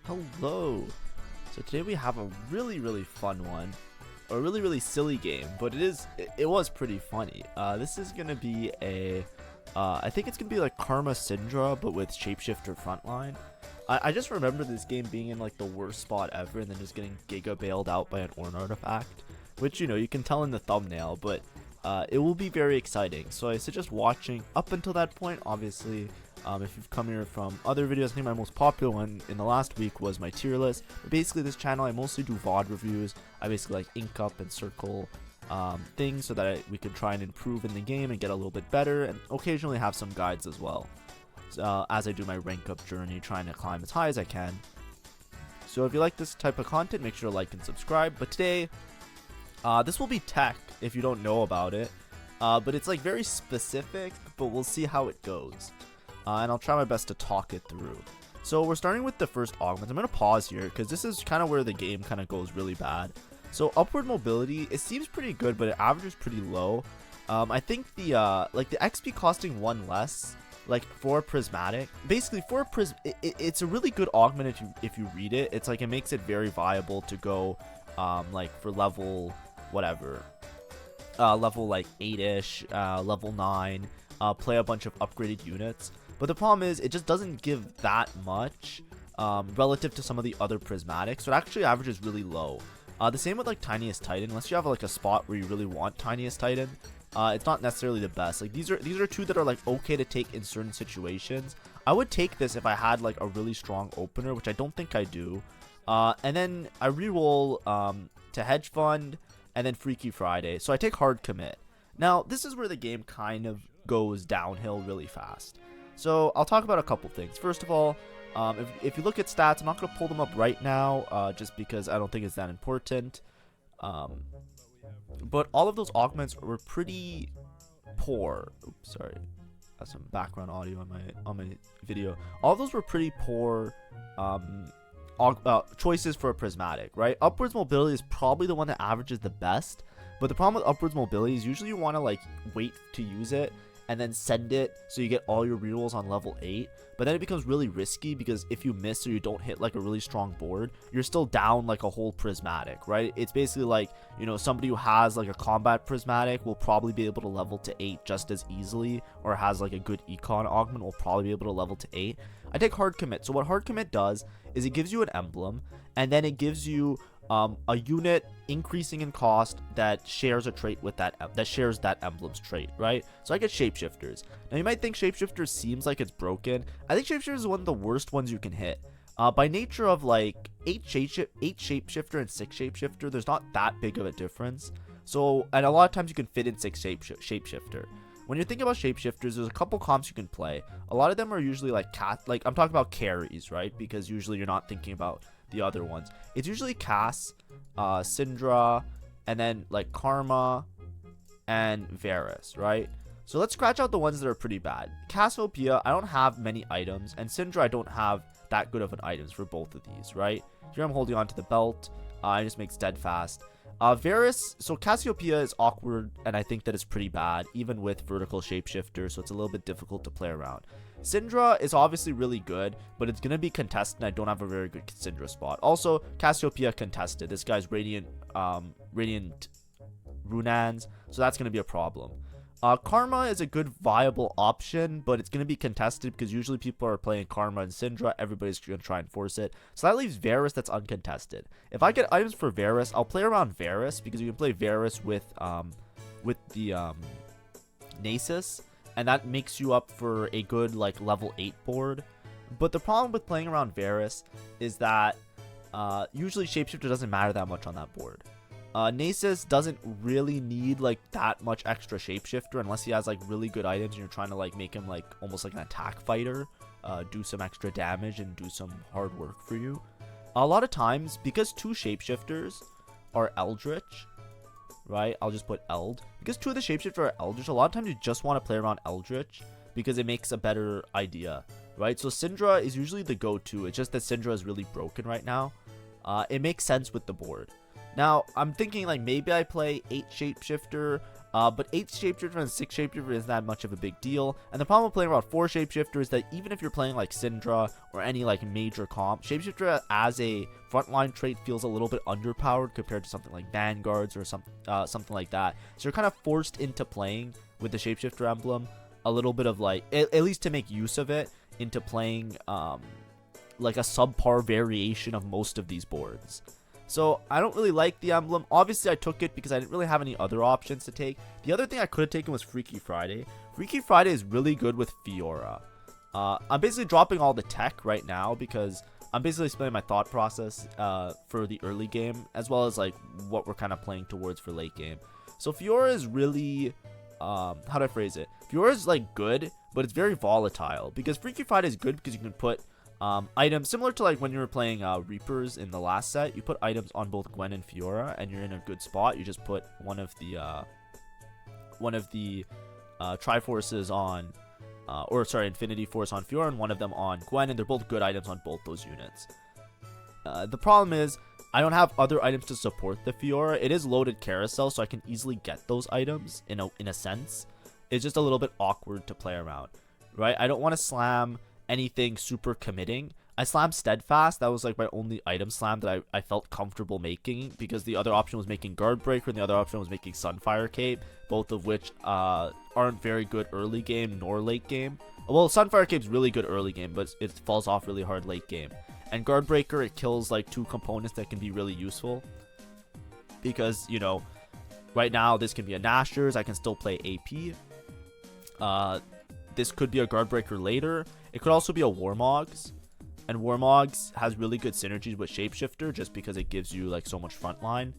Hello. So today we have a really fun one, a really silly game, but it was pretty funny. This is gonna be I think it's gonna be like Karma Syndra, but with Shapeshifter Frontline. I just remember this game being in like the worst spot ever, and then just getting Giga bailed out by an Orn artifact, which you can tell in the thumbnail, but it will be very exciting. So I suggest watching up until that point. Obviously, if you've come here from other videos, I think my most popular one in the last week was my tier list. But basically, this channel, I mostly do VOD reviews. I basically like ink up and circle things so that we can try and improve in the game and get a little bit better, and occasionally have some guides as well. As I do my rank up journey, trying to climb as high as I can. So if you like this type of content, make sure to like and subscribe. But today, this will be tech if you don't know about it, but it's like very specific, but we'll see how it goes. And I'll try my best to talk it through. So we're starting with the first augment. I'm going to pause here because this is kind of where the game kind of goes really bad. So upward mobility, it seems pretty good, but it averages pretty low. I think the XP costing 1 less, like for prismatic, basically for it's a really good augment if you read it. It's like it makes it very viable to go like for level whatever, level like 8ish, level 9, play a bunch of upgraded units. But the problem is it just doesn't give that much relative to some of the other prismatics, so it actually averages really low. The same with like Tiniest Titan. Unless you have like a spot where you really want Tiniest Titan, it's not necessarily the best. Like these are two that are like okay to take in certain situations. I would take this if I had like a really strong opener, which I don't think I do. And then I reroll to Hedge Fund and then Freaky Friday. So I take Hard Commit. Now this is where the game kind of goes downhill really fast. So I'll talk about a couple things. First of all, if you look at stats, I'm not going to pull them up right now just because I don't think it's that important. But all of those augments were pretty poor. Oops, sorry. That's some background audio on my video. All of those were pretty poor choices for a prismatic, right? Upwards mobility is probably the one that averages the best. But the problem with upwards mobility is usually you want to like wait to use it and then send it so you get all your rerolls on level 8. But then it becomes really risky because if you miss or you don't hit like a really strong board, you're still down like a whole prismatic, right? It's basically like, somebody who has like a combat prismatic will probably be able to level to 8 just as easily, or has like a good econ augment will probably be able to level to 8. I take Hard Commit. So what Hard Commit does is it gives you an emblem, and then it gives you a unit increasing in cost that shares a trait with that shares that emblem's trait, right? So I get Shapeshifters. Now you might think Shapeshifters seems like it's broken. I think Shapeshifter is one of the worst ones you can hit. By nature of like 8 Shapeshifter and 6 Shapeshifter, there's not that big of a difference. So, and a lot of times you can fit in 6 Shapeshifter. When you're thinking about Shapeshifters, there's a couple comps you can play. A lot of them are usually like I'm talking about carries, right? Because usually you're not thinking about the other ones. It's usually Cass, Syndra, and then like Karma and Varus, right? So let's scratch out the ones that are pretty bad. Cassiopeia, I don't have many items, and Syndra, I don't have that good of an items for both of these, right? Here I'm holding on to the belt. I just make steadfast. Varus, so Cassiopeia is awkward, and I think that it's pretty bad, even with vertical shapeshifter, so it's a little bit difficult to play around. Syndra is obviously really good, but it's going to be contested, and I don't have a very good Syndra spot. Also, Cassiopeia contested. This guy's Radiant Runans, so that's going to be a problem. Karma is a good viable option, but it's going to be contested because usually people are playing Karma and Syndra. Everybody's going to try and force it. So that leaves Varus that's uncontested. If I get items for Varus, I'll play around Varus because you can play Varus with the Nasus, and that makes you up for a good like level 8 board. But the problem with playing around Varus is that usually Shapeshifter doesn't matter that much on that board. Nasus doesn't really need like that much extra Shapeshifter unless he has like really good items and you're trying to like make him like almost like an attack fighter, do some extra damage and do some hard work for you. A lot of times, because 2 Shapeshifters are Eldritch, right? I'll just put Eld. Because 2 of the Shapeshifters are Eldritch, a lot of times you just want to play around Eldritch because it makes a better idea, right? So Syndra is usually the go-to. It's just that Syndra is really broken right now. It makes sense with the board. Now, I'm thinking like maybe I play 8 Shapeshifter, but 8 Shapeshifter and 6 Shapeshifter isn't that much of a big deal. And the problem with playing around 4 Shapeshifter is that even if you're playing like Syndra or any like major comp, Shapeshifter as a frontline trait feels a little bit underpowered compared to something like Vanguards or something like that. So you're kind of forced into playing with the Shapeshifter emblem a little bit of like, at least to make use of it, into playing like a subpar variation of most of these boards. So I don't really like the emblem. Obviously I took it because I didn't really have any other options to take. The other thing I could have taken was Freaky Friday. Freaky Friday is really good with Fiora. I'm basically dropping all the tech right now because I'm basically explaining my thought process for the early game, as well as like what we're kind of playing towards for late game. So Fiora is really, how do I phrase it? Fiora is like good, but it's very volatile, because Freaky Friday is good because you can put items similar to like when you were playing Reapers in the last set. You put items on both Gwen and Fiora and you're in a good spot. You just put one of the Triforces on Infinity Force on Fiora and one of them on Gwen, and they're both good items on both those units. The problem is I don't have other items to support the Fiora. It is loaded carousel, so I can easily get those items in a sense. It's just a little bit awkward to play around, right? I don't want to slam anything super committing. I slammed Steadfast. That was like my only item slam that I felt comfortable making, because the other option was making Guard Breaker and the other option was making Sunfire Cape, both of which aren't very good early game nor late game. Well, Sunfire Cape's really good early game, but it falls off really hard late game. And Guard Breaker, it kills like 2 components that can be really useful, because, you know, right now this can be a Nashers. I can still play AP. This could be a Guard Breaker later. It could also be a Warmogs, and Warmogs has really good synergies with Shapeshifter just because it gives you like so much frontline.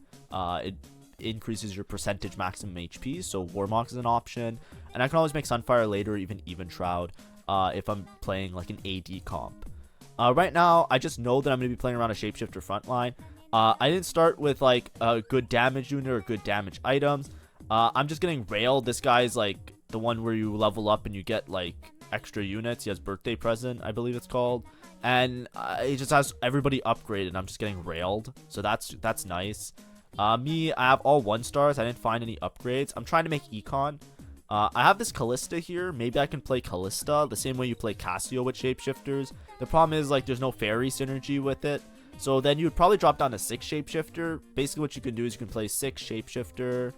It increases your percentage maximum HP, so Warmogs is an option. And I can always make Sunfire later, even Shroud, if I'm playing like an AD comp. Right now, I just know that I'm going to be playing around a Shapeshifter frontline. I didn't start with like a good damage unit or good damage items. I'm just getting railed. This guy's like the one where you level up and you get like extra units. He has Birthday Present, I believe it's called, and he just has everybody upgraded. I'm just getting railed, so that's nice. Me, I have all 1-stars. I didn't find any upgrades. I'm trying to make Econ. I have this Callista here. Maybe I can play Callista the same way you play Cassio with Shapeshifters. The problem is like there's no fairy synergy with it, so then you would probably drop down to 6 Shapeshifter. Basically what you can do is you can play 6 Shapeshifter,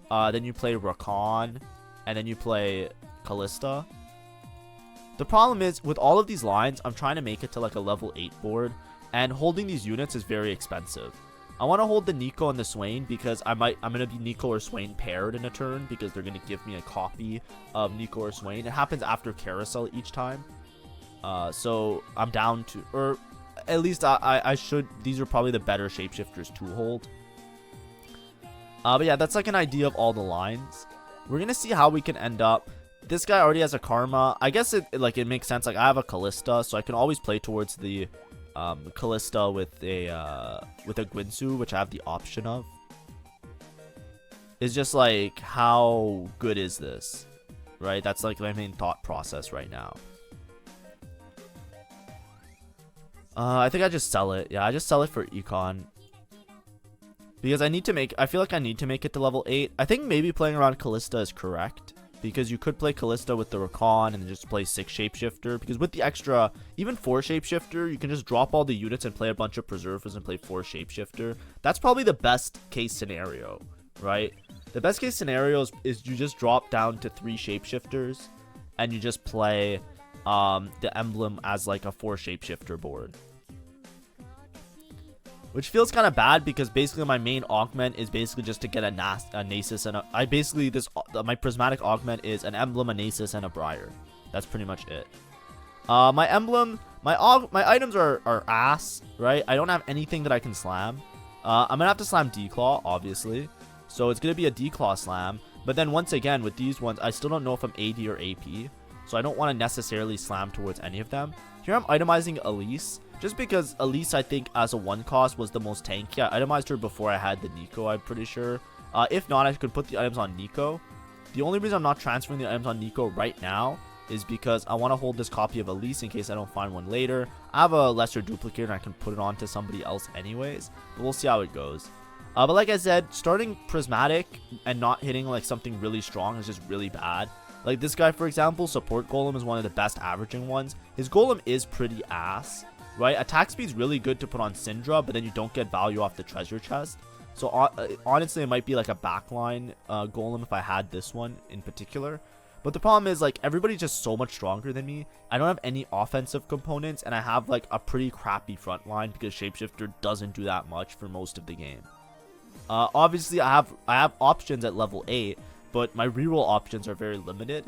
then you play Rakan, and then you play Callista. The problem is with all of these lines, I'm trying to make it to like a level 8 board, and holding these units is very expensive. I want to hold the Nico and the Swain because I'm going to be Nico or Swain paired in a turn, because they're going to give me a copy of Nico or Swain. It happens after carousel each time. So I'm down to, or at least I should, these are probably the better Shapeshifters to hold. But yeah, that's like an idea of all the lines. We're going to see how we can end up. This guy already has a Karma. I guess it makes sense. Like I have a Callista, so I can always play towards the Callista with a Gwinsu, which I have the option of. It's just like, how good is this, right? That's like my main thought process right now. I think I just sell it. Yeah, I just sell it for Econ, because I feel like I need to make it to level 8. I think maybe playing around Callista is correct, because you could play Callista with the Rakan and just play 6 Shapeshifter, because with the extra, even 4 Shapeshifter, you can just drop all the units and play a bunch of Preservers and play 4 Shapeshifter. That's probably the best case scenario, right? The best case scenario is you just drop down to 3 Shapeshifters and you just play the Emblem as like a 4 Shapeshifter board. Which feels kind of bad, because basically my main augment is basically just to get a Nasus and my prismatic augment is an Emblem, a Nasus, and a Briar. That's pretty much it. My Emblem, my items are ass, right? I don't have anything that I can slam. I'm gonna have to slam D-Claw, obviously. So it's gonna be a D-Claw slam. But then once again, with these ones, I still don't know if I'm AD or AP. So I don't want to necessarily slam towards any of them. Here I'm itemizing Elise, just because Elise, I think, as a 1-cost was the most tanky. I itemized her before I had the Nico, I'm pretty sure. If not, I could put the items on Nico. The only reason I'm not transferring the items on Nico right now is because I want to hold this copy of Elise in case I don't find one later. I have a lesser duplicator and I can put it on to somebody else anyways, but we'll see how it goes. But like I said, starting prismatic and not hitting like something really strong is just really bad. Like this guy, for example, support golem is one of the best averaging ones. His golem is pretty ass, right? Attack speed's really good to put on Syndra, but then you don't get value off the treasure chest. So honestly, it might be like a backline golem if I had this one in particular. But the problem is, like, everybody's just so much stronger than me. I don't have any offensive components, and I have like a pretty crappy front line because Shapeshifter doesn't do that much for most of the game. Obviously, I have options at level 8, but my reroll options are very limited.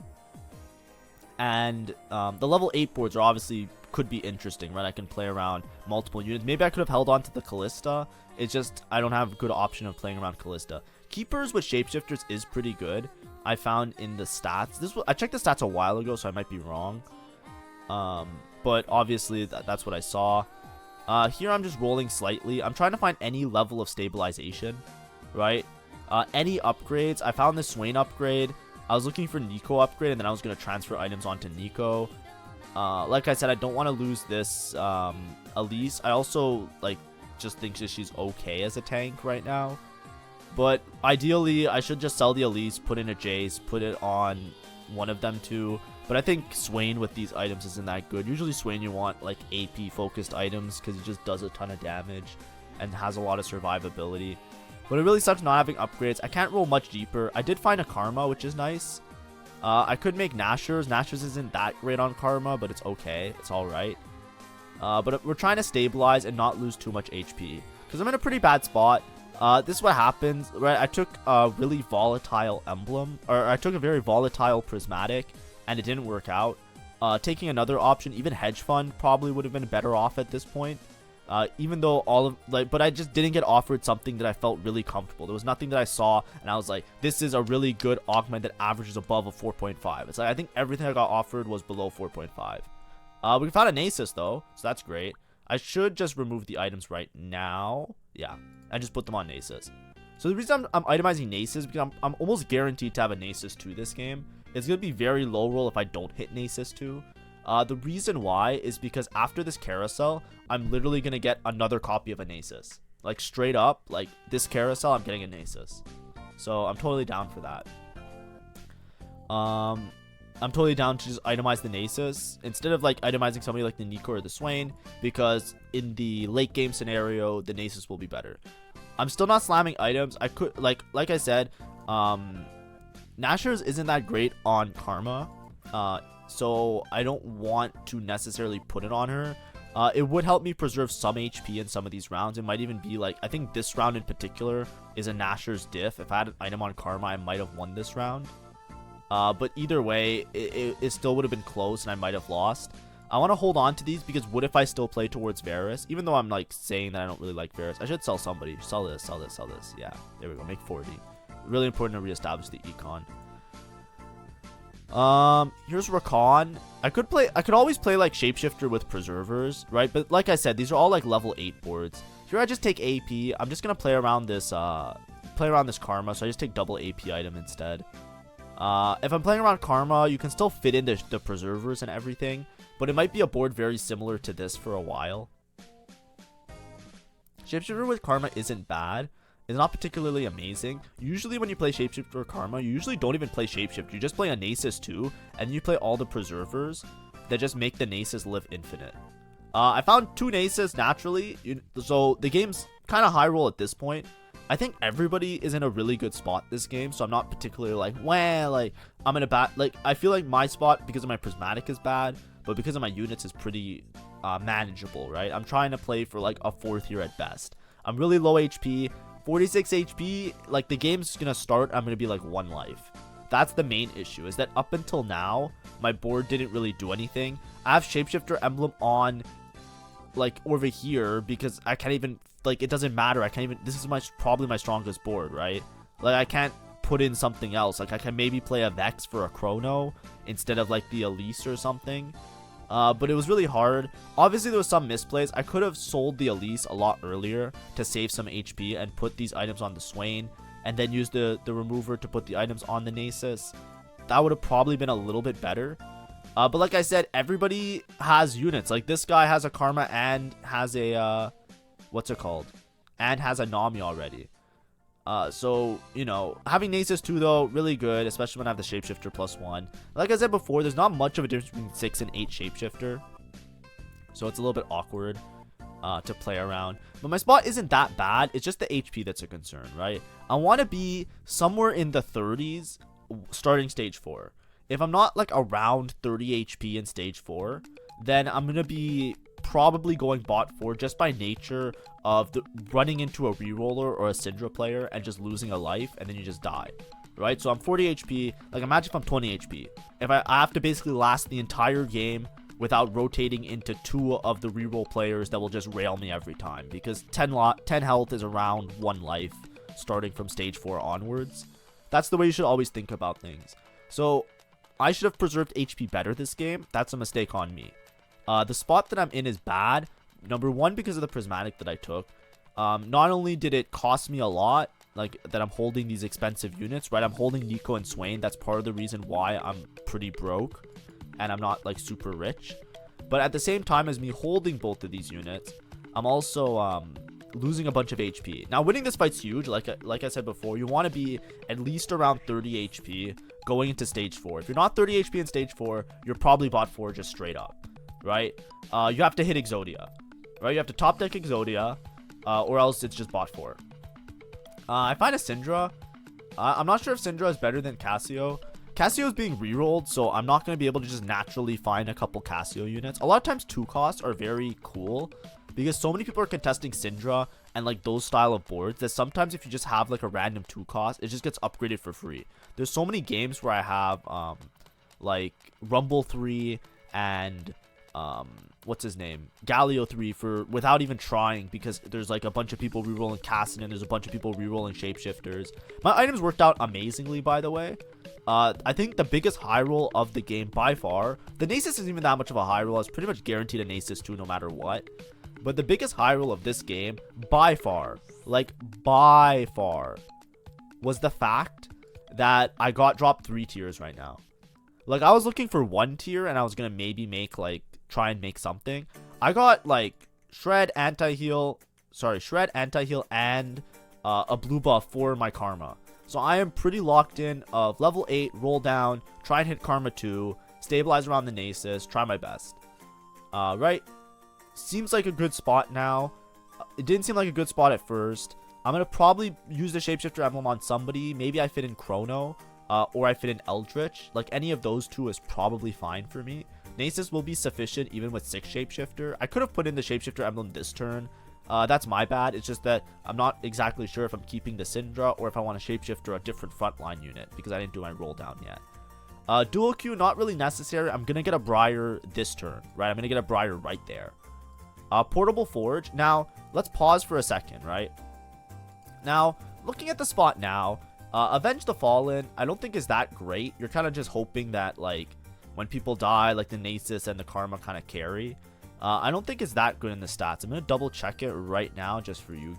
And the level 8 boards are obviously could be interesting, right? I can play around multiple units. Maybe I could have held on to the Callista. It's just I don't have a good option of playing around Callista. Keepers with Shapeshifters is pretty good. I found in the stats. I checked the stats a while ago, so I might be wrong. But obviously that's what I saw. Here I'm just rolling slightly. I'm trying to find any level of stabilization, right? Any upgrades. I found this Swain upgrade. I was looking for Nico upgrade, and then I was going to transfer items onto Nico. Like I said, I don't want to lose this Elise. I also like just think that she's okay as a tank right now. But ideally, I should just sell the Elise, put in a Jace, put it on one of them too. But I think Swain with these items isn't that good. Usually Swain you want like AP focused items because he just does a ton of damage and has a lot of survivability. But it really sucks not having upgrades. I can't roll much deeper. I did find a Karma, which is nice. I could make Nashers. Nashers isn't that great on Karma, but it's okay. It's alright. But we're trying to stabilize and not lose too much HP. Because I'm in a pretty bad spot. This is what happens, right? I took a really volatile Emblem. Or I took a very volatile Prismatic. And it didn't work out. Taking another option, even Hedge Fund, probably would have been better off at this point. Even though but I just didn't get offered something that I felt really comfortable. There was nothing that I saw and I was like, this is a really good augment that averages above a 4.5. It's like, I think everything I got offered was below 4.5. We found a Nasus though, so that's great. I should just remove the items right now. Yeah, and just put them on Nasus. So the reason I'm itemizing Nasus is because I'm almost guaranteed to have a Nasus 2 this game. It's going to be very low roll if I don't hit Nasus 2. The reason why is because after this carousel, I'm literally going to get another copy of a Nasus. Like straight up, like this carousel, I'm getting a Nasus. So I'm totally down for that. I'm totally down to just itemize the Nasus instead of like itemizing somebody like the Nico or the Swain, because in the late game scenario, the Nasus will be better. I'm still not slamming items. I could, like I said, Nashers isn't that great on Karma, so I don't want to necessarily put it on her. It would help me preserve some HP in some of these rounds. It might even be like, I think this round in particular is a Nashers diff. If I had an item on Karma, I might have won this round. But either way, it still would have been close and I might have lost. I want to hold on to these because what if I still play towards Varus? Even though I'm like saying that I don't really like Varus, I should sell somebody. Sell this, sell this, sell this. Yeah, there we go. Make 40. Really important to reestablish the econ. Here's Rakan. I could always play like Shapeshifter with Preservers, right? But like I said, these are all like level 8 boards. Here I just take AP. I'm just gonna play around this Karma, so I just take double AP item instead. If I'm playing around Karma, you can still fit in the Preservers and everything, but it might be a board very similar to this for a while. Shapeshifter with Karma isn't bad. It's not particularly amazing. Usually when you play Shapeshifter or Karma, you usually don't even play Shapeshifter. You just play a Nasus 2, and you play all the Preservers that just make the Nasus live infinite. I found 2 Nasus naturally, so the game's kind of high roll at this point. I think everybody is in a really good spot this game, so I'm not particularly like, well, like, I'm in a bad, like, I feel like my spot because of my Prismatic is bad, but because of my units is pretty manageable, right? I'm trying to play for like a 4th year at best. I'm really low HP. 46 HP, like the game's gonna start, I'm gonna be like 1 life. That's the main issue, is that up until now, my board didn't really do anything. I have Shapeshifter Emblem on, like, over here, because I can't even, like, it doesn't matter. I can't even, this is probably my strongest board, right? Like, I can't put in something else. Like, I can maybe play a Vex for a Chrono, instead of, like, the Elise or something. But it was really hard. Obviously, there was some misplays. I could have sold the Elise a lot earlier to save some HP and put these items on the Swain, and then use the remover to put the items on the Nasus. That would have probably been a little bit better. But like I said, everybody has units. Like, this guy has a Karma and has a, what's it called? And has a Nami already. So, you know, having Nasus 2 though, really good, especially when I have the Shapeshifter +1. Like I said before, there's not much of a difference between 6 and 8 Shapeshifter. So it's a little bit awkward to play around. But my spot isn't that bad. It's just the HP that's a concern, right? I want to be somewhere in the 30s starting stage 4. If I'm not like around 30 HP in stage 4, then I'm going to be probably going bot 4 just by nature of running into a reroller or a Syndra player and just losing a life and then you just die, right? So I'm 40 HP. Like imagine if I'm 20 HP. If I have to basically last the entire game without rotating into 2 of the reroll players that will just rail me every time, because 10 health is around 1 life starting from stage 4 onwards. That's the way you should always think about things. So I should have preserved HP better this game. That's a mistake on me. The spot that I'm in is bad. Number 1, because of the prismatic that I took. Not only did it cost me a lot, like that I'm holding these expensive units, right? I'm holding Nico and Swain. That's part of the reason why I'm pretty broke and I'm not like super rich. But at the same time as me holding both of these units, I'm also losing a bunch of HP. Now winning this fight's huge. Like I said before, you want to be at least around 30 HP going into stage 4. If you're not 30 HP in stage 4, you're probably bot 4 just straight up, right? You have to hit Exodia, right? You have to top deck Exodia, or else it's just bot 4. I find a Syndra. I'm not sure if Syndra is better than Cassio. Cassio is being rerolled, so I'm not going to be able to just naturally find a couple Cassio units. A lot of times 2 costs are very cool because so many people are contesting Syndra and like those style of boards that sometimes if you just have like a random 2 cost, it just gets upgraded for free. There's so many games where I have like Rumble 3 and what's his name, Galio 3 for without even trying, because there's like a bunch of people rerolling Cassin and there's a bunch of people rerolling Shapeshifters. My items worked out amazingly, by the way. I think the biggest high roll of the game by far, the Nasus isn't even that much of a high roll. I was pretty much guaranteed a Nasus 2 no matter what. But the biggest high roll of this game by far, like by far, was the fact that I got dropped 3 tiers right now. Like I was looking for 1 tier and I was gonna maybe make like try and make something. I got like shred, anti-heal, and a blue buff for my karma. So I am pretty locked in of level 8, roll down, try and hit karma 2, stabilize around the Nasus, try my best. Right? Seems like a good spot now. It didn't seem like a good spot at first. I'm going to probably use the Shapeshifter emblem on somebody. Maybe I fit in Chrono, or I fit in Eldritch. Like any of those 2 is probably fine for me. Nasus will be sufficient even with 6 Shapeshifter. I could have put in the Shapeshifter emblem this turn. That's my bad. It's just that I'm not exactly sure if I'm keeping the Syndra or if I want to Shapeshifter a different frontline unit because I didn't do my roll down yet. Dual Q, not really necessary. I'm going to get a Briar this turn, right? I'm going to get a Briar right there. Portable Forge. Now, let's pause for a second, right? Now, looking at the spot now, Avenge the Fallen, I don't think is that great. You're kind of just hoping that, like, when people die, like the Nasus and the Karma kind of carry. I don't think it's that good in the stats. I'm going to double check it right now just for you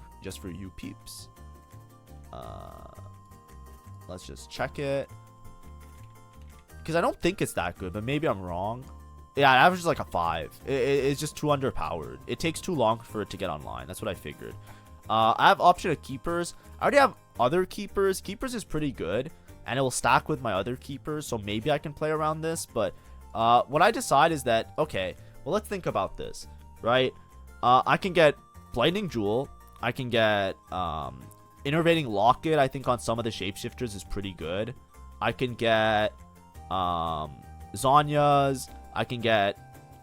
peeps. Let's just check it. Because I don't think it's that good, but maybe I'm wrong. Yeah, it averages like a 5. It's just too underpowered. It takes too long for it to get online. That's what I figured. I have option of Keepers. I already have other Keepers. Keepers is pretty good, and it will stack with my other Keepers, so maybe I can play around this. But what I decide is that, okay, well, let's think about this, right? I can get Blinding Jewel. I can get Innervating Locket. I think on some of the Shapeshifters is pretty good. I can get Zonya's. I can get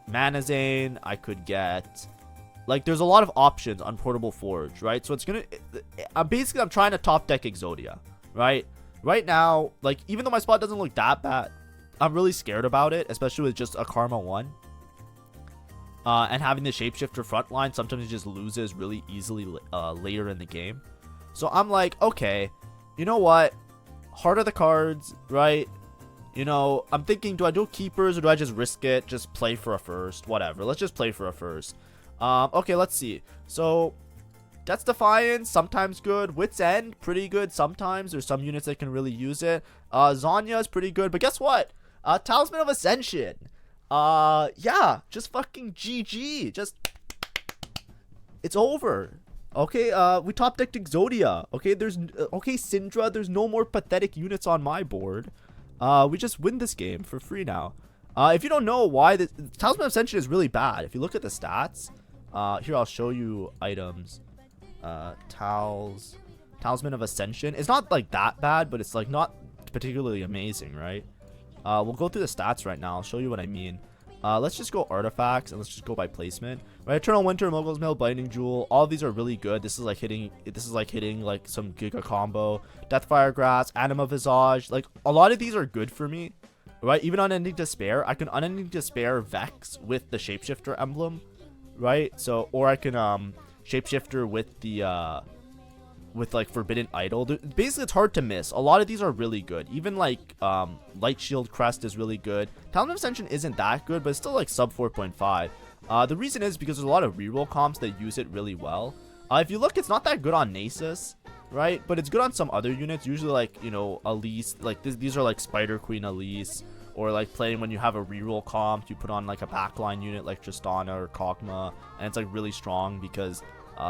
Manazane. I could get, like, there's a lot of options on Portable Forge, right? So it's gonna, I'm trying to top deck Exodia, right? Right now, like, even though my spot doesn't look that bad, I'm really scared about it, especially with just a Karma 1. And having the Shapeshifter frontline, sometimes it just loses really easily later in the game. So I'm like, okay, you know what? Heart of the cards, right? You know, I'm thinking, do I do Keepers or do I just risk it? Just play for a first. Whatever. Let's just play for a first. Okay, let's see. So, Death's Defiance, sometimes good. Wit's End, pretty good sometimes. There's some units that can really use it. Zonya is pretty good. But guess what? Talisman of Ascension. Yeah, just fucking GG. Just, it's over. Okay, we top decked Exodia. Okay, okay, Syndra, there's no more pathetic units on my board. We just win this game for free now. If you don't know why, the Talisman of Ascension is really bad. If you look at the stats, here I'll show you items. Talisman of Ascension. It's not like that bad, but it's like not particularly amazing, right? We'll go through the stats right now. I'll show you what I mean. Let's just go artifacts and let's just go by placement. Right, Eternal Winter, Mogul's Mill, Binding Jewel. All of these are really good. This is like hitting like some Giga combo. Deathfire Grass, Anima Visage. Like a lot of these are good for me. Right, even Unending Despair. I can Unending Despair Vex with the Shapeshifter emblem. Right, so or I can Shapeshifter with the with like Forbidden Idol. Basically, it's hard to miss. A lot of these are really good. Even like Light Shield Crest is really good. Talisman of Ascension isn't that good, but it's still like sub 4.5. The reason is because there's a lot of reroll comps that use it really well. If you look, it's not that good on Nasus, right? But it's good on some other units. Usually like, you know, Elise. Like these are like Spider Queen Elise. Or like playing when you have a reroll comp, you put on like a backline unit like Tristana or Kog'Maw, and it's like really strong because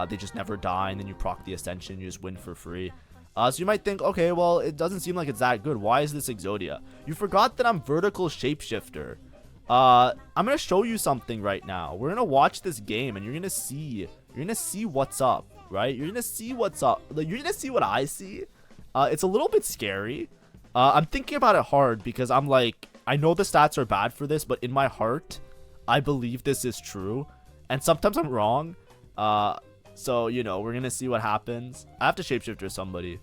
they just never die, and then you proc the Ascension, you just win for free. So you might think, okay, well, it doesn't seem like it's that good. Why is this Exodia? You forgot that I'm Vertical Shapeshifter. I'm gonna show you something right now. We're gonna watch this game, and you're gonna see what's up, right? You're gonna see what's up. Like, you're gonna see what I see. It's a little bit scary. I'm thinking about it hard because I'm like, I know the stats are bad for this, but in my heart, I believe this is true, and sometimes I'm wrong. So, you know, we're going to see what happens. I have to shapeshifter somebody.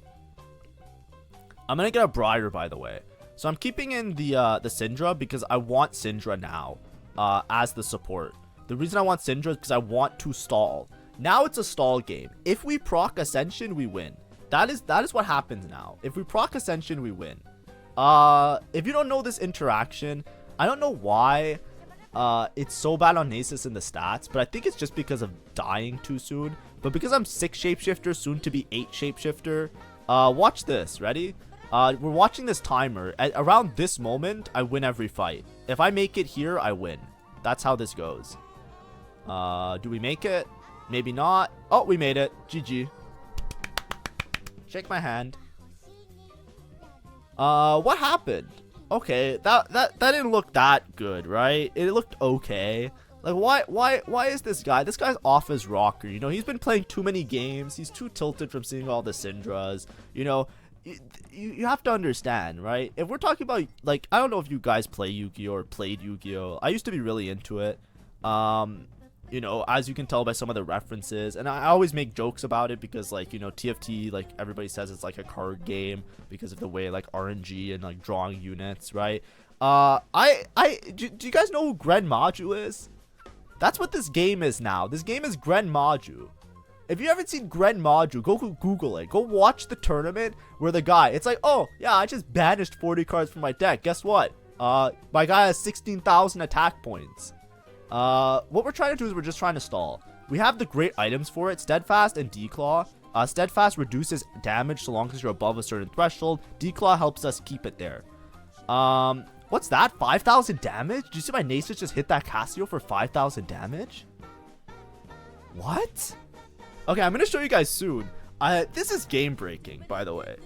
I'm going to get a Briar, by the way. So I'm keeping in the Syndra because I want Syndra now as the support. The reason I want Syndra is because I want to stall. Now it's a stall game. If we proc Ascension, we win. That is what happens now. If we proc Ascension, we win. If you don't know this interaction, I don't know why it's so bad on Nasus in the stats, but I think it's just because of dying too soon. But because I'm 6 shapeshifter, soon to be 8 shapeshifter, watch this. Ready? We're watching this timer. At around this moment, I win every fight. If I make it here, I win. That's how this goes. Do we make it? Maybe not. Oh, we made it. GG. Shake my hand. What happened? Okay, that didn't look that good, right? It looked okay. Like, why is this guy? This guy's off his rocker. You know, he's been playing too many games. He's too tilted from seeing all the Syndras. You know, you have to understand, right? If we're talking about, like, I don't know if you guys play Yu-Gi-Oh or played Yu-Gi-Oh. I used to be really into it. You know, as you can tell by some of the references, and I always make jokes about it because, like, you know, TFT, like, everybody says it's like a card game because of the way, like, RNG and like drawing units, right? Do you guys know who Gren Maju is? That's what this game is now. This game is Gren Maju. If you haven't seen Gren Maju, go Google it. Go watch the tournament where the guy, it's like, oh yeah, I just banished 40 cards from my deck. Guess what? My guy has 16,000 attack points. What we're trying to do is we're just trying to stall. We have the great items for it, Steadfast and Declaw. Steadfast reduces damage so long as you're above a certain threshold. Declaw helps us keep it there. What's that? 5,000 damage? Did you see my Nasus just hit that Casio for 5,000 damage? What? Okay, I'm gonna show you guys soon. This is game breaking, by the way.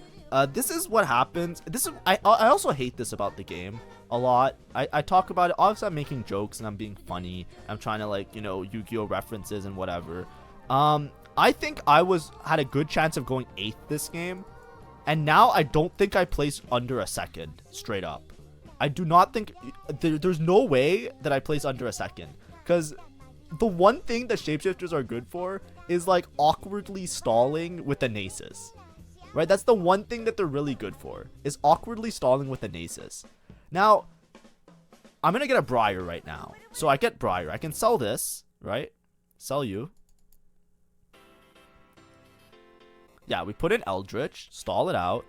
This is what happens. I also hate this about the game a lot. I talk about it. Obviously, I'm making jokes and I'm being funny. I'm trying to, like, you know, Yu-Gi-Oh references and whatever. I think I had a good chance of going 8th this game, and now I don't think I place under a second. Straight up, I do not think there's no way that I place under a second, because the one thing that shapeshifters are good for is like awkwardly stalling with the Nasus. Right, that's the one thing that they're really good for, is awkwardly stalling with the Nasus. Now, I'm gonna get a Briar right now. So I get Briar. I can sell this, right? Sell you. Yeah, we put in Eldritch, stall it out.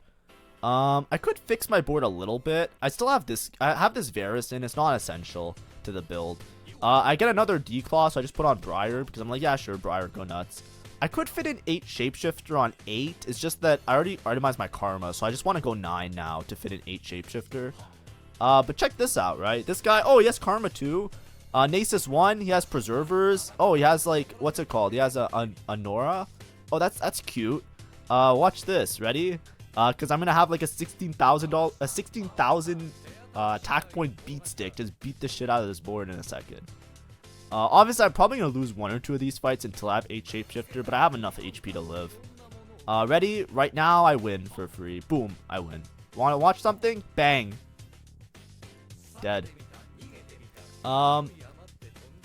I could fix my board a little bit. I still have this. I have this Varus in. It's not essential to the build. I get another Declaw, so I just put on Briar because I'm like, yeah, sure, Briar, go nuts. I could fit in 8 Shapeshifter on 8. It's just that I already itemized my Karma, so I just want to go 9 now to fit in 8 Shapeshifter. But check this out, right? This guy, oh, he has Karma too. Nasus 1, he has Preservers. Oh, he has, like, what's it called? He has a Nora. Oh, that's cute. Watch this. Ready? Because I'm gonna have like a $16,000 attack point beat stick. Just beat the shit out of this board in a second. Obviously, I'm probably gonna lose 1 or 2 of these fights until I have 8 shapeshifter, but I have enough HP to live. Ready? Right now, I win for free. Boom, I win. Want to watch something? Bang. Dead. Well,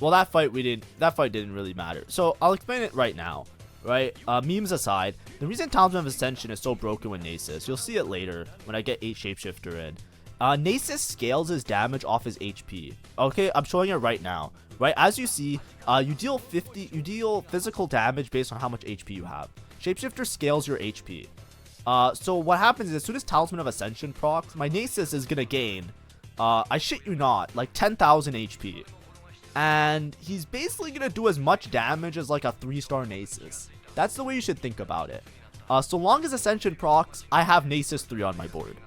that fight didn't really matter. So I'll explain it right now. Right? Memes aside, the reason Talisman of Ascension is so broken with Nasus, you'll see it later when I get 8 shapeshifter in. Nasus scales his damage off his HP. Okay, I'm showing it right now. Right? As you see, you deal physical damage based on how much HP you have. Shapeshifter scales your HP. So what happens is as soon as Talisman of Ascension procs, my Nasus is gonna gain, I shit you not, like 10,000 HP. And he's basically gonna do as much damage as like a 3-star Nasus. That's the way you should think about it. So long as Ascension procs, I have Nasus 3 on my board.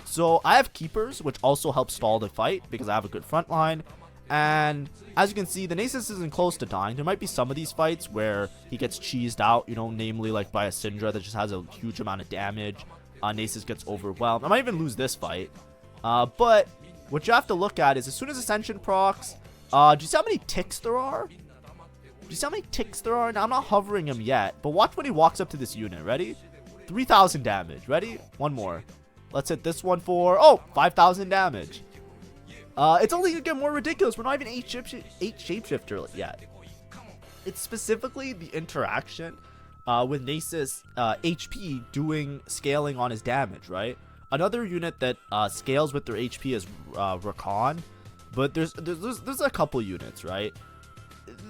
So I have Keepers, which also help stall the fight because I have a good front line. And as you can see, the Nasus isn't close to dying. There might be some of these fights where he gets cheesed out, you know, namely like by a Syndra that just has a huge amount of damage. Nasus gets overwhelmed. I might even lose this fight. But what you have to look at is as soon as Ascension procs, do you see how many ticks there are? Do you see how many ticks there are? Now, I'm not hovering him yet, but watch when he walks up to this unit. Ready? 3,000 damage. Ready? One more. Let's hit this one for, 5,000 damage. It's only going to get more ridiculous. We're not even 8 shapeshifter yet. It's specifically the interaction with Nasus HP doing scaling on his damage, right? Another unit that scales with their HP is Rakan. But there's a couple units, right?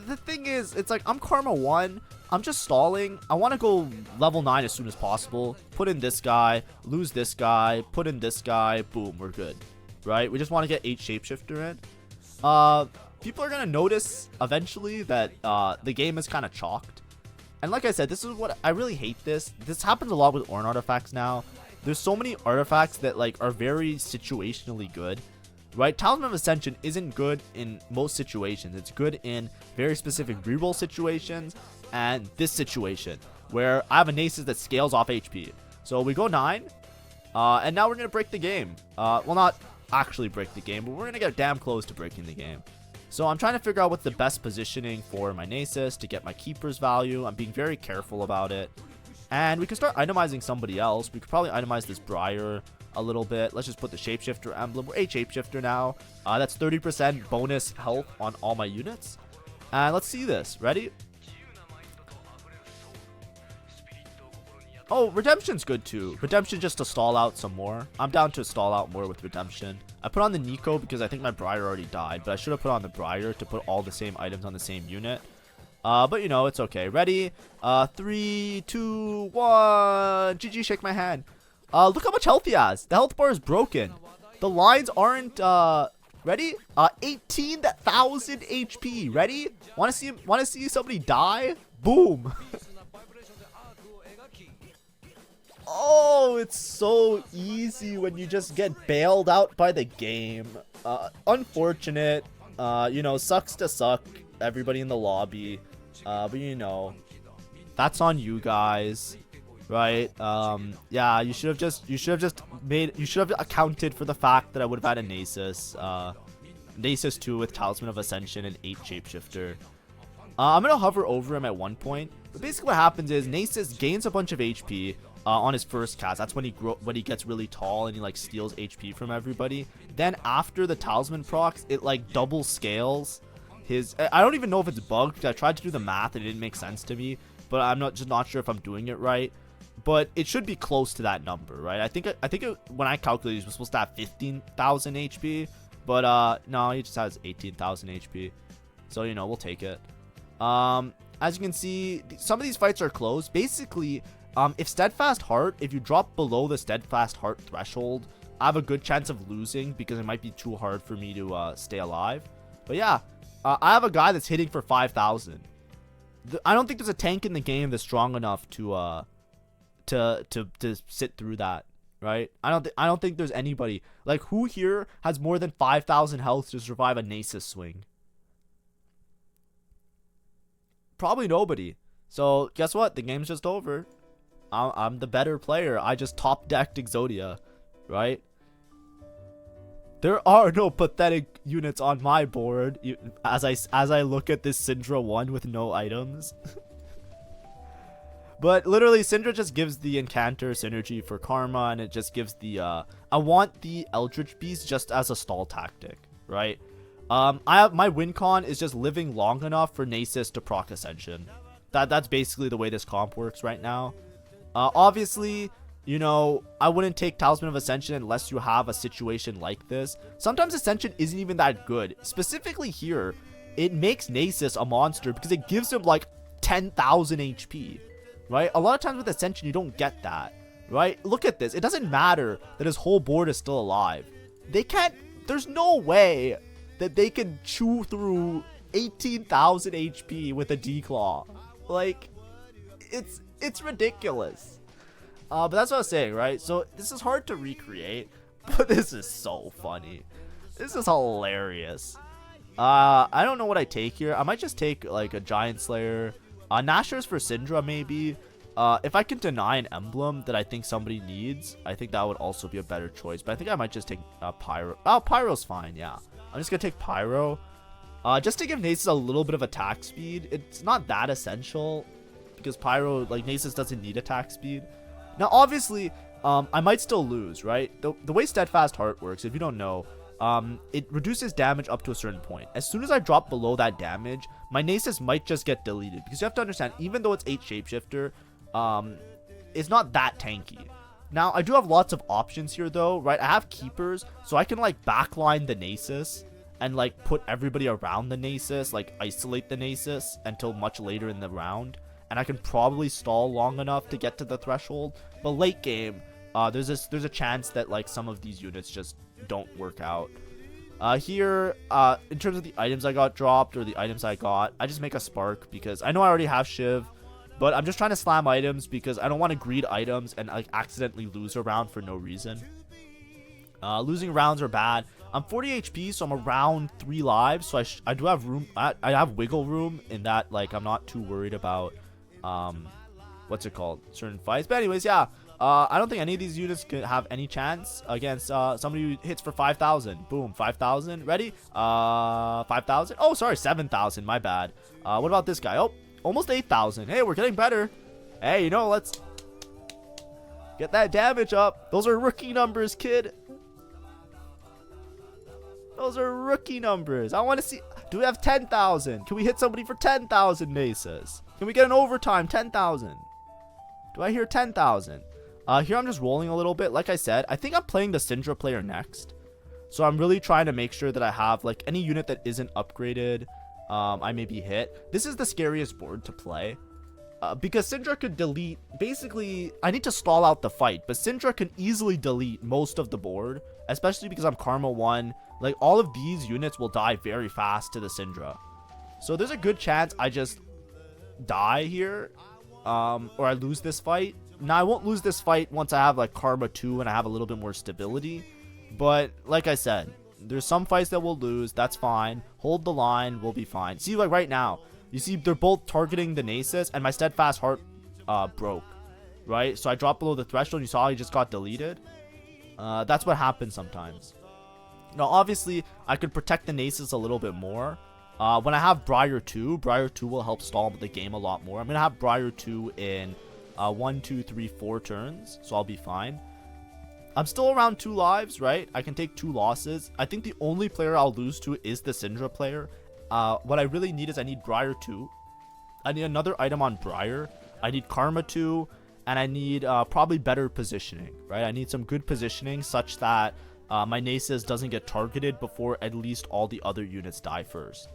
The thing is, it's like I'm Karma 1. I'm just stalling. I want to go level 9 as soon as possible. Put in this guy, lose this guy, put in this guy. Boom, we're good, right? We just want to get 8 shapeshifter in. People are gonna notice eventually that the game is kind of chalked. And like I said, this is what I really hate. This happens a lot with Ornn artifacts now. There's so many artifacts that like are very situationally good. Right, Talisman of Ascension isn't good in most situations. It's good in very specific reroll situations and this situation where I have a Nasus that scales off HP. So we go 9, and now we're gonna break the game. Well, not actually break the game, but we're gonna get damn close to breaking the game. So I'm trying to figure out what's the best positioning for my Nasus to get my Keeper's value. I'm being very careful about it, and we can start itemizing somebody else. We could probably itemize this Briar a little bit. Let's just put the Shapeshifter emblem. We're 8 Shapeshifter now. That's 30% bonus health on all my units. And let's see this. Ready? Oh, Redemption's good too. Redemption just to stall out some more. I'm down to stall out more with Redemption. I put on the Nico because I think my Briar already died, but I should have put on the Briar to put all the same items on the same unit. But you know, it's okay. Ready? 3, 2, 1. GG, shake my hand. Look how much health he has. The health bar is broken. The lines aren't, ready? 18,000 HP. Ready? Want to see somebody die? Boom. Oh, it's so easy when you just get bailed out by the game. Unfortunate. You know, sucks to suck everybody in the lobby. But you know, that's on you guys. Right? Yeah, you should have accounted for the fact that I would have had a Nasus. Nasus 2 with Talisman of Ascension and 8 Shapeshifter. I'm gonna hover over him at one point. But basically what happens is Nasus gains a bunch of HP on his first cast. That's when he gets really tall and he like steals HP from everybody. Then after the Talisman procs, it like double scales his. I don't even know if it's bugged. I tried to do the math and it didn't make sense to me. But I'm not sure if I'm doing it right. But it should be close to that number, right? I think when I calculated, it was supposed to have 15,000 HP, but no, he just has 18,000 HP. So you know, we'll take it. As you can see, some of these fights are close. Basically, if Steadfast Heart, if you drop below the Steadfast Heart threshold, I have a good chance of losing because it might be too hard for me to stay alive. But yeah, I have a guy that's hitting for 5,000. I don't think there's a tank in the game that's strong enough to sit through that, right? I don't think there's anybody. Like, who here has more than 5,000 health to survive a Nasus swing? Probably nobody. So guess what? The game's just over. I'm the better player. I just top decked Exodia, right? There are no pathetic units on my board. As I look at this Syndra 1 with no items. But literally, Syndra just gives the Incanter synergy for Karma, and it just gives the I want the Eldritch Beast just as a stall tactic, right? My win con is just living long enough for Nasus to proc Ascension. That's basically the way this comp works right now. Obviously, you know, I wouldn't take Talisman of Ascension unless you have a situation like this. Sometimes Ascension isn't even that good. Specifically here, it makes Nasus a monster because it gives him like 10,000 HP. Right? A lot of times with Ascension, you don't get that. Right? Look at this. It doesn't matter that his whole board is still alive. They can't... There's no way that they can chew through 18,000 HP with a D-Claw. Like, it's ridiculous. But that's what I was saying, right? So, this is hard to recreate. But this is so funny. This is hilarious. I don't know what I take here. I might just take, like, a Giant Slayer... Nashers for Syndra, maybe. If I can deny an emblem that I think somebody needs, I think that would also be a better choice. But I think I might just take Pyro. Oh, Pyro's fine, yeah. I'm just going to take Pyro. Just to give Nasus a little bit of attack speed. It's not that essential. Because Pyro, like, Nasus doesn't need attack speed. Now, obviously, I might still lose, right? The way Steadfast Heart works, if you don't know... it reduces damage up to a certain point. As soon as I drop below that damage, my Nasus might just get deleted. Because you have to understand, even though it's 8 Shapeshifter, it's not that tanky. Now, I do have lots of options here, though, right? I have Keepers, so I can, like, backline the Nasus and, like, put everybody around the Nasus, like, isolate the Nasus until much later in the round. And I can probably stall long enough to get to the threshold. But late game, there's a chance that, like, some of these units just don't work out. Here, in terms of the items I got dropped or the items I got, I just make a Spark because I know I already have Shiv, but I'm just trying to slam items because I don't want to greed items and like accidentally lose a round for no reason. Losing rounds are bad. I'm 40 HP, so I'm around 3 lives, so I do have room. I have wiggle room in that, like, I'm not too worried about what's it called, certain fights. But anyways, yeah. I don't think any of these units could have any chance against somebody who hits for 5,000. Boom, 5,000. Ready? 5,000. Oh, sorry, 7,000. My bad. What about this guy? Oh, almost 8,000. Hey, we're getting better. Hey, you know, let's get that damage up. Those are rookie numbers, kid. Those are rookie numbers. I want to see. Do we have 10,000? Can we hit somebody for 10,000 Nasus? Can we get an overtime 10,000? Do I hear 10,000? Here I'm just rolling a little bit. Like I said, I think I'm playing the Syndra player next. So I'm really trying to make sure that I have, like, any unit that isn't upgraded, I maybe hit. This is the scariest board to play. Because Syndra could delete, basically, I need to stall out the fight. But Syndra can easily delete most of the board. Especially because I'm Karma 1. Like, all of these units will die very fast to the Syndra. So there's a good chance I just die here. Or I lose this fight. Now, I won't lose this fight once I have, like, Karma 2 and I have a little bit more stability. But, like I said, there's some fights that we'll lose. That's fine. Hold the line. We'll be fine. See, like, right now, you see they're both targeting the Nasus, and my Steadfast Heart broke, right? So I dropped below the threshold. You saw he just got deleted. That's what happens sometimes. Now, obviously, I could protect the Nasus a little bit more. When I have Briar 2 will help stall the game a lot more. I'm going to have Briar 2 in 1, 2, 3, 4 turns, so I'll be fine. I'm still around 2 lives, right? I can take 2 losses. I think the only player I'll lose to is the Syndra player. What I really need is I need Briar 2. I need another item on Briar. I need Karma 2, and I need probably better positioning, right? I need some good positioning such that my Nasus doesn't get targeted before at least all the other units die first.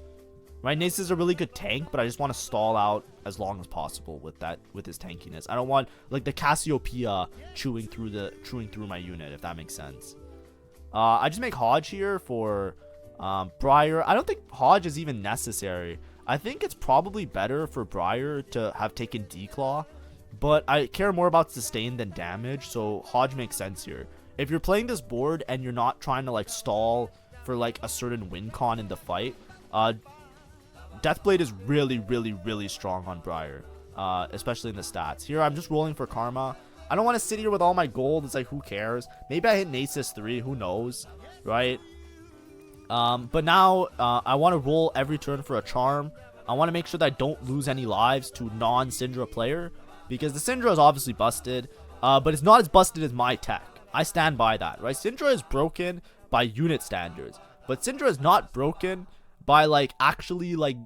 Right, Nasus is a really good tank, but I just want to stall out as long as possible with his tankiness. I don't want, like, the Cassiopeia chewing through my unit, if that makes sense. I just make Hodge here for Briar. I don't think Hodge is even necessary. I think it's probably better for Briar to have taken Declaw, but I care more about sustain than damage, so Hodge makes sense here. If you're playing this board and you're not trying to, like, stall for, like, a certain win con in the fight, Deathblade is really, really, really strong on Briar. especially in the stats. Here, I'm just rolling for karma. I don't want to sit here with all my gold. It's like, who cares? Maybe I hit Nasus 3. Who knows? Right? But now, I want to roll every turn for a charm. I want to make sure that I don't lose any lives to non-Syndra player. Because the Syndra is obviously busted. But it's not as busted as my tech. I stand by that, right? Syndra is broken by unit standards. But Syndra is not broken by, like, actually, like,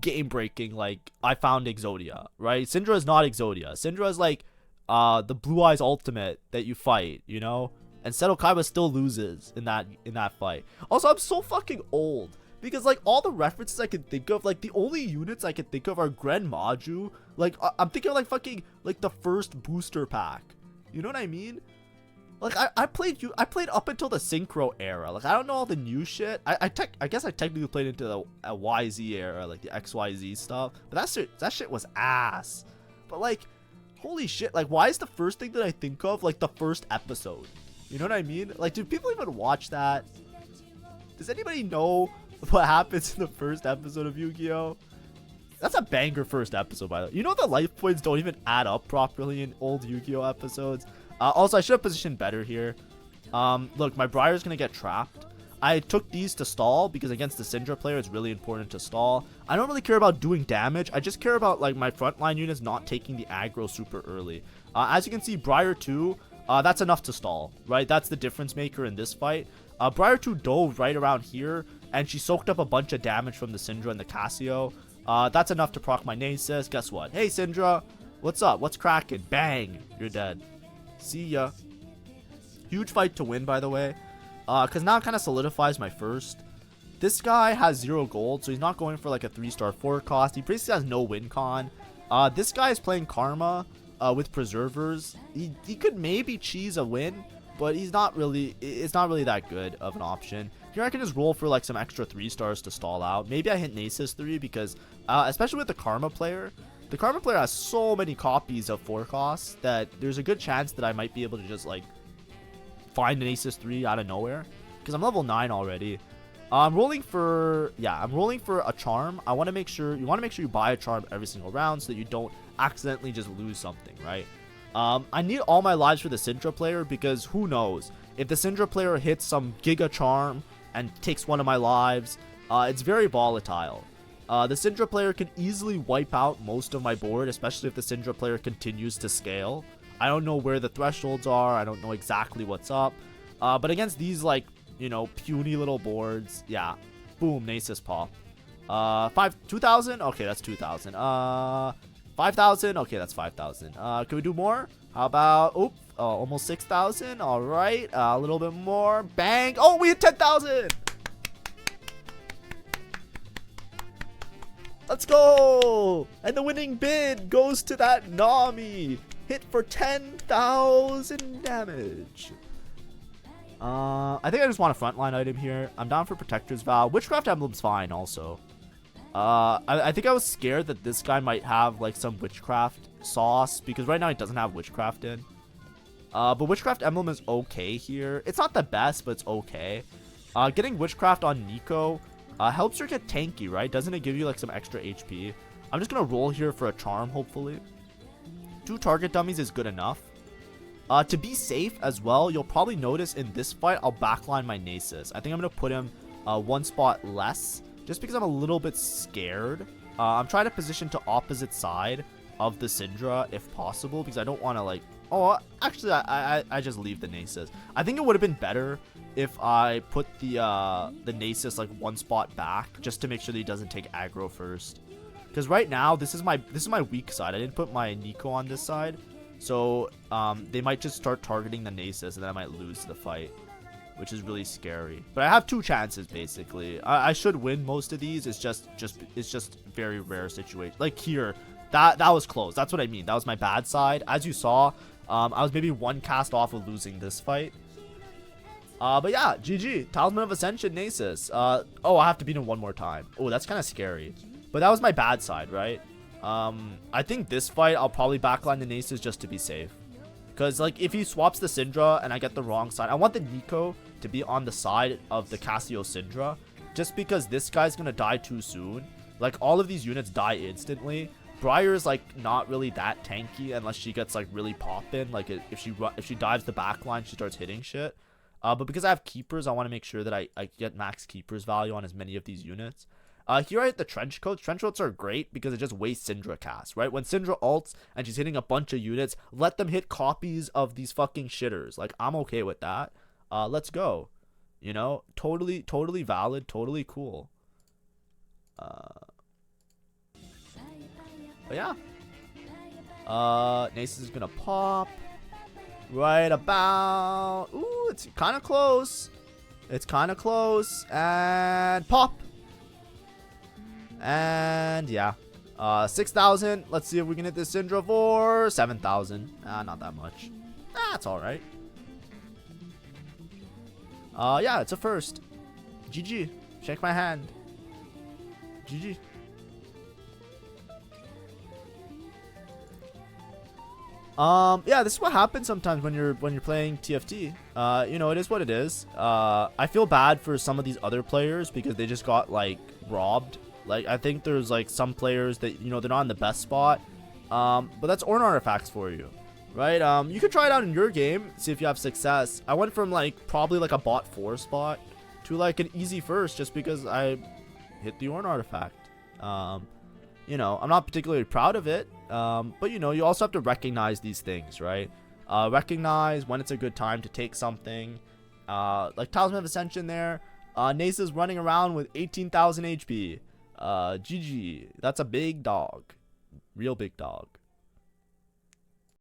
game breaking, like, I found Exodia, right? Syndra is not Exodia. Syndra is, like, the Blue Eyes ultimate that you fight, you know? And Seto Kaiba still loses in that fight. Also, I'm so fucking old. Because, like, all the references I can think of, like, the only units I can think of are Gren Maju. Like, I'm thinking of, like, fucking, like, the first booster pack. You know what I mean? Like, I played up until the Synchro era. Like, I don't know all the new shit. I guess I technically played into the YZ era, like, the XYZ stuff. But that shit was ass. But, like, holy shit. Like, why is the first thing that I think of, like, the first episode? You know what I mean? Like, do people even watch that? Does anybody know what happens in the first episode of Yu-Gi-Oh? That's a banger first episode, by the way. You know the life points don't even add up properly in old Yu-Gi-Oh episodes? Also, I should have positioned better here. Look, my Briar's going to get trapped. I took these to stall because against the Syndra player, it's really important to stall. I don't really care about doing damage. I just care about, like, my frontline units not taking the aggro super early. As you can see, Briar 2, that's enough to stall, right? That's the difference maker in this fight. Briar 2 dove right around here, and she soaked up a bunch of damage from the Syndra and the Casio. That's enough to proc my Nasus. Guess what? Hey, Syndra, what's up? What's cracking? Bang, you're dead. See ya. Huge fight to win, by the way. Because now it kind of solidifies my first. This guy has 0 gold, so he's not going for like a 3-star 4 cost. He basically has no win con. This guy is playing Karma with Preservers. He could maybe cheese a win, but it's not really that good of an option. Here I can just roll for like some extra 3-stars to stall out. Maybe I hit Nasus 3 because, especially with the Karma player, the Karma player has so many copies of 4 costs that there's a good chance that I might be able to just, like, find an Nasus 3 out of nowhere. Because I'm level 9 already. I'm rolling for a charm. You want to make sure you buy a charm every single round so that you don't accidentally just lose something, right? I need all my lives for the Syndra player because who knows? If the Syndra player hits some Giga Charm and takes one of my lives, it's very volatile. The Syndra player can easily wipe out most of my board, especially if the Syndra player continues to scale. I don't know where the thresholds are. I don't know exactly what's up. But against these, like, you know, puny little boards, yeah. Boom, Nasus pop. 2,000? Okay, that's 2,000. 5,000? Okay, that's 5,000. Can we do more? How about, almost 6,000. All right, a little bit more. Bang. Oh, we hit 10,000. Let's go! And the winning bid goes to that Nami. Hit for 10,000 damage. I think I just want a frontline item here. I'm down for Protector's Vow. Witchcraft Emblem's fine also. I think I was scared that this guy might have like some Witchcraft sauce because right now he doesn't have Witchcraft in. But Witchcraft Emblem is okay here. It's not the best, but it's okay. Getting Witchcraft on Nico helps her get tanky, right? Doesn't it give you like some extra HP? I'm just gonna roll here for a charm, hopefully. 2 target dummies is good enough. To be safe as well, you'll probably notice in this fight, I'll backline my Nasus. I think I'm gonna put him 1 spot less, just because I'm a little bit scared. I'm trying to position to opposite side of the Syndra if possible, because I don't want to like... Oh, actually, I just leave the Nasus. I think it would have been better if I put the Nasus like 1 spot back, just to make sure that he doesn't take aggro first. Because right now, this is my weak side. I didn't put my Nico on this side, so they might just start targeting the Nasus, and then I might lose the fight, which is really scary. But I have 2 chances basically. I should win most of these. It's just very rare situation. Like here, that was close. That's what I mean. That was my bad side. As you saw, I was maybe 1 cast off of losing this fight. But yeah, GG. Talisman of Ascension, Nasus. Oh, I have to beat him 1 more time. Oh, that's kind of scary. But that was my bad side, right? I think this fight, I'll probably backline the Nasus just to be safe. Because, like, if he swaps the Syndra and I get the wrong side, I want the Nico to be on the side of the Casio Syndra. Just because this guy's going to die too soon. Like, all of these units die instantly. Briar's like not really that tanky unless she gets like really poppin'. Like if she dives the back line, she starts hitting shit. But because I have keepers, I want to make sure that I get max keepers value on as many of these units. Here I hit the trench coats. Trench coats are great because it just wastes Syndra cast, right? When Syndra ults and she's hitting a bunch of units, let them hit copies of these fucking shitters. Like, I'm okay with that. Let's go. You know, totally valid, totally cool. But yeah. Nasus is gonna pop. Right about. Ooh, it's kind of close. It's kind of close. And pop. And yeah. 6,000. Let's see if we can hit this Syndra for 7,000. Not that much. That's alright. Yeah, it's a first. GG. Shake my hand. GG. Yeah, this is what happens sometimes when you're playing TFT. You know, it is what it is. I feel bad for some of these other players because they just got like robbed. Like, I think there's like some players that, you know, they're not in the best spot. But that's Ornn artifacts for you, right? You could try it out in your game, see if you have success. I went from like probably like a bot 4 spot to like an easy first just because I hit the Ornn artifact. You know, I'm not particularly proud of it, but you know, you also have to recognize these things, right? Recognize when it's a good time to take something. Like Talisman of Ascension there. Nasus running around with 18,000 HP. GG. That's a big dog. Real big dog.